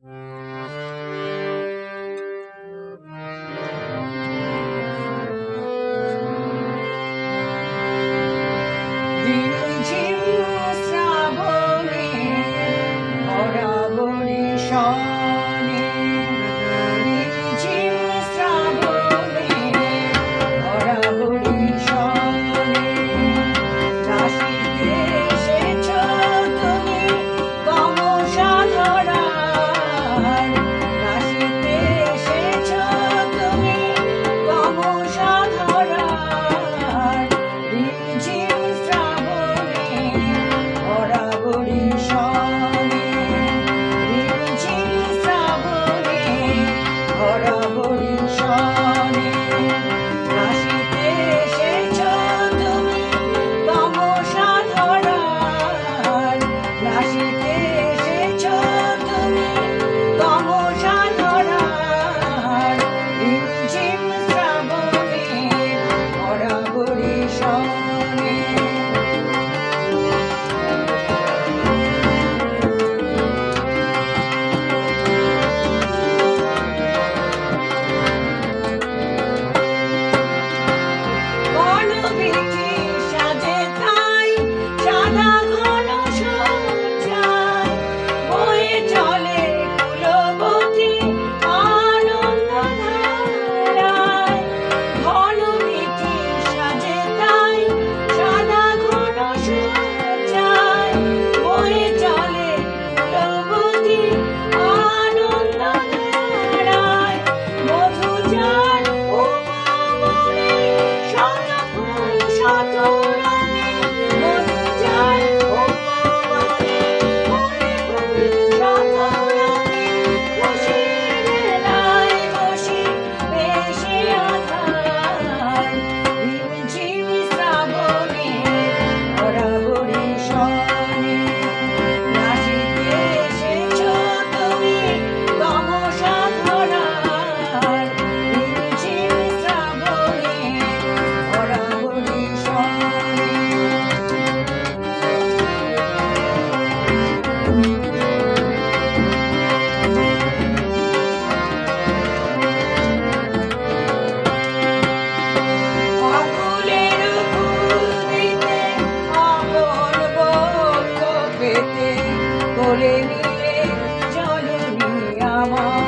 ঝিমঝিম শ্রাবণে ভরা বরিশানে, ঝিমঝিম শ্রাবণে ভরা বরিশানে, রাশিতে এসেছ তুমি তমসা ধরার, রাশিতে এসেছ তুমি তমসা ধরার, ঝিমঝিম শ্রাবণে ভরা বরিশানে, ঝিমঝিম শ্রাবণে ভরা বরিশানে, রাশিতে এসেছ তুমি তমসা ধরার, রাশিতে এসেছ তুমি তমসা ধরার, ঝিমঝিম শ্রাবণে ভরা বরিশানে। বনবীথি সাজে তাই সাদা ঘন সজ্জায়, বয়ে চলে কুলবতী আনন্দ ধারায়। বনবীথি সাজে তাই সাদা ঘন সজ্জায়, বয়ে চলে কুলবতী আনন্দ ধারায়। মধুজার উপবনে শত ফুল শত রঙে, মধুজার উপবনে ফুলে ফুল শত রঙে, খুশির মেলায় বসি বেশি আধার, ঝিমঝিম শ্রাবণে ভরা বরিশানে, রাশিতে এসেছ তুমি তমসা ধরার, ঝিমঝিম শ্রাবণে ভরা বরিশানে। আকুলের ফুল দিতে আপন বক্ষ পেতে কোলে নিলে জননী আমার।